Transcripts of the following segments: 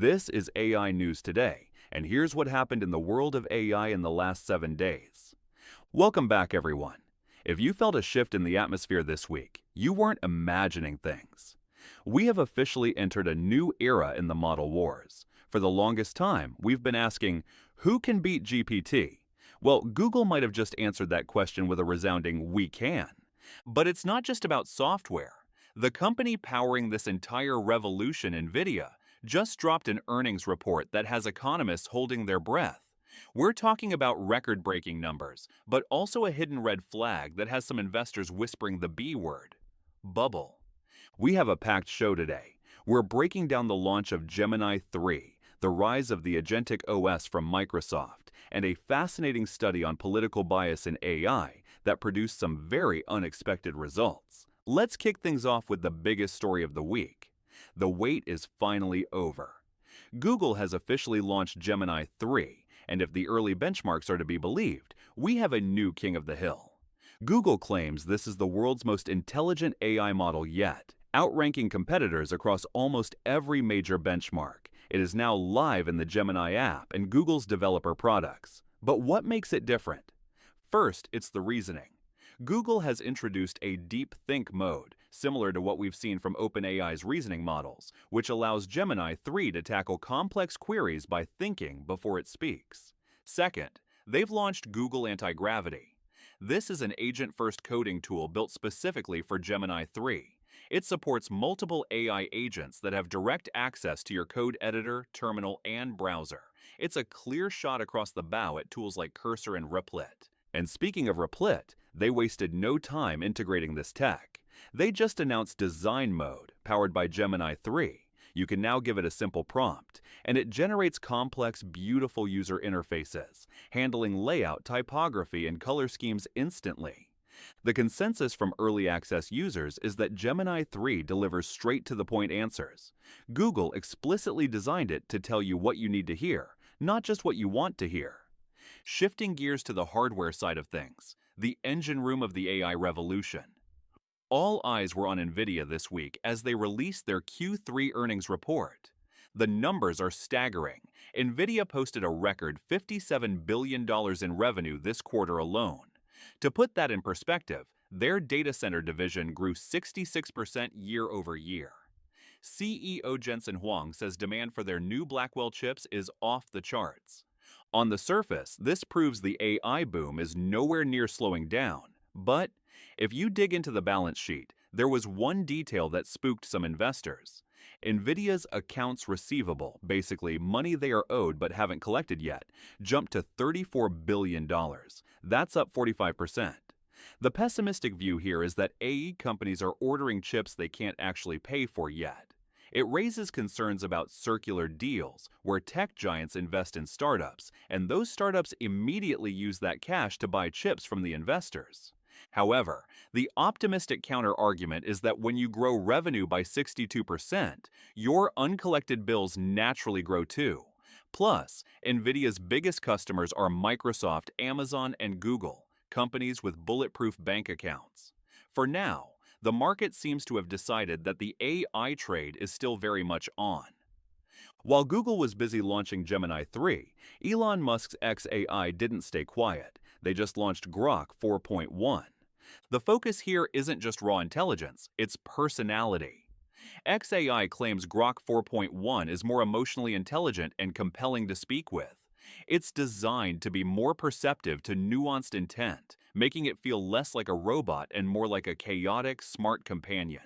This is AI News Today, and here's what happened in the world of AI in the last 7 days. Welcome back, everyone. If you felt a shift in the atmosphere this week, you weren't imagining things. We have officially entered a new era in the model wars. For the longest time, we've been asking, who can beat GPT? Well, Google might have just answered that question with a resounding, we can. But it's not just about software. The company powering this entire revolution, Nvidia, just dropped an earnings report that has economists holding their breath. We're talking about record-breaking numbers, but also a hidden red flag that has some investors whispering the B word: bubble. We have a packed show today. We're breaking down the launch of Gemini 3, the rise of the Agentic OS from Microsoft, and a fascinating study on political bias in AI that produced some very unexpected results. Let's kick things off with the biggest story of the week. The wait is finally over. Google has officially launched Gemini 3, and if the early benchmarks are to be believed, we have a new king of the hill. Google claims this is the world's most intelligent AI model yet, outranking competitors across almost every major benchmark. It is now live in the Gemini app and Google's developer products. But what makes it different? First, it's the reasoning. Google has introduced a deep think mode, similar to what we've seen from OpenAI's reasoning models, which allows Gemini 3 to tackle complex queries by thinking before it speaks. Second, they've launched Google Antigravity. This is an agent-first coding tool built specifically for Gemini 3. It supports multiple AI agents that have direct access to your code editor, terminal, and browser. It's a clear shot across the bow at tools like Cursor and Replit. And speaking of Replit, they wasted no time integrating this tech. They just announced Design Mode, powered by Gemini 3. You can now give it a simple prompt, and it generates complex, beautiful user interfaces, handling layout, typography, and color schemes instantly. The consensus from early access users is that Gemini 3 delivers straight-to-the-point answers. Google explicitly designed it to tell you what you need to hear, not just what you want to hear. Shifting gears to the hardware side of things, the engine room of the AI revolution. All eyes were on Nvidia this week as they released their Q3 earnings report. The numbers are staggering. Nvidia posted a record $57 billion in revenue this quarter alone. To put that in perspective, their data center division grew 66% year over year. CEO Jensen Huang says demand for their new Blackwell chips is off the charts. On the surface, this proves the AI boom is nowhere near slowing down. But if you dig into the balance sheet, there was one detail that spooked some investors. Nvidia's accounts receivable, basically money they are owed but haven't collected yet, jumped to $34 billion. That's up 45%. The pessimistic view here is that AI companies are ordering chips they can't actually pay for yet. It raises concerns about circular deals, where tech giants invest in startups, and those startups immediately use that cash to buy chips from the investors. However, the optimistic counter-argument is that when you grow revenue by 62%, your uncollected bills naturally grow too. Plus, Nvidia's biggest customers are Microsoft, Amazon, and Google, companies with bulletproof bank accounts. For now, the market seems to have decided that the AI trade is still very much on. While Google was busy launching Gemini 3, Elon Musk's xAI didn't stay quiet. They just launched Grok 4.1. The focus here isn't just raw intelligence, it's personality. xAI claims Grok 4.1 is more emotionally intelligent and compelling to speak with. It's designed to be more perceptive to nuanced intent, making it feel less like a robot and more like a chaotic, smart companion.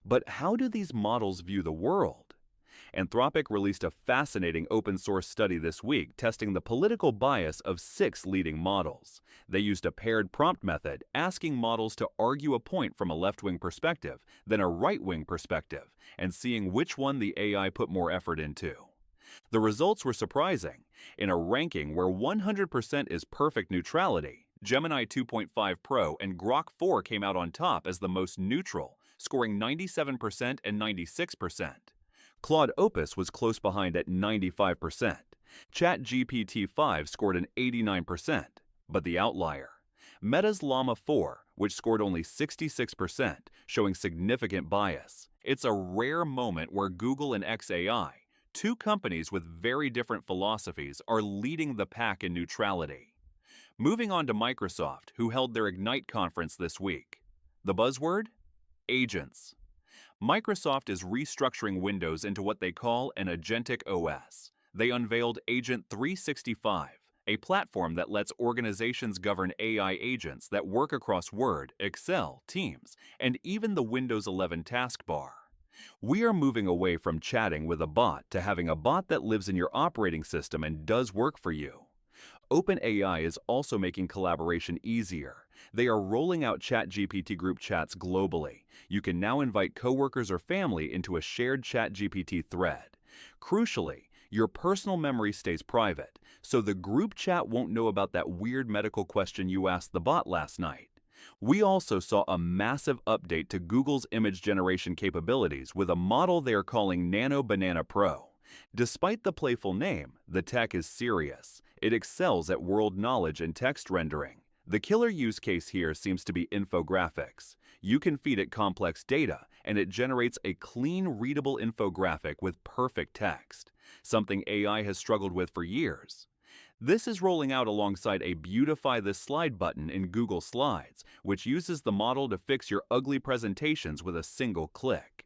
But how do these models view the world? Anthropic released a fascinating open-source study this week testing the political bias of 6 leading models. They used a paired prompt method, asking models to argue a point from a left-wing perspective, then a right-wing perspective, and seeing which one the AI put more effort into. The results were surprising. In a ranking where 100% is perfect neutrality, Gemini 2.5 Pro and Grok 4 came out on top as the most neutral, scoring 97% and 96%. Claude Opus was close behind at 95%. ChatGPT 5 scored an 89%, but the outlier. Meta's Llama 4, which scored only 66%, showing significant bias. It's a rare moment where Google and xAI, Two companies with very different philosophies are leading the pack in neutrality. Moving on to Microsoft, who held their Ignite conference this week. The buzzword? Agents. Microsoft is restructuring Windows into what they call an Agentic OS. They unveiled Agent 365, a platform that lets organizations govern AI agents that work across Word, Excel, Teams, and even the Windows 11 taskbar. We are moving away from chatting with a bot to having a bot that lives in your operating system and does work for you. OpenAI is also making collaboration easier. They are rolling out ChatGPT group chats globally. You can now invite coworkers or family into a shared ChatGPT thread. Crucially, your personal memory stays private, so the group chat won't know about that weird medical question you asked the bot last night. We also saw a massive update to Google's image generation capabilities with a model they are calling Nano Banana Pro. Despite the playful name, the tech is serious. It excels at world knowledge and text rendering. The killer use case here seems to be infographics. You can feed it complex data, and it generates a clean, readable infographic with perfect text, something AI has struggled with for years. This is rolling out alongside a Beautify This Slide button in Google Slides, which uses the model to fix your ugly presentations with a single click.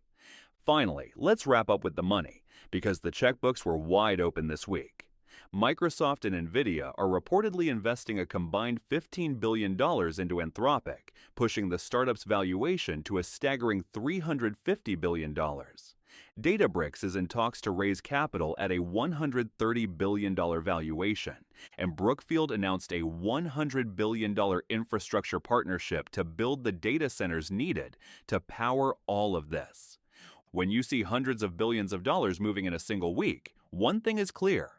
Finally, let's wrap up with the money, because the checkbooks were wide open this week. Microsoft and Nvidia are reportedly investing a combined $15 billion into Anthropic, pushing the startup's valuation to a staggering $350 billion. Databricks is in talks to raise capital at a $130 billion valuation, and Brookfield announced a $100 billion infrastructure partnership to build the data centers needed to power all of this. When you see hundreds of billions of dollars moving in a single week, one thing is clear.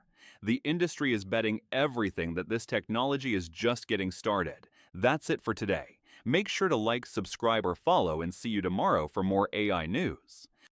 The industry is betting everything that this technology is just getting started. That's it for today. Make sure to like, subscribe, or follow, and see you tomorrow for more AI news.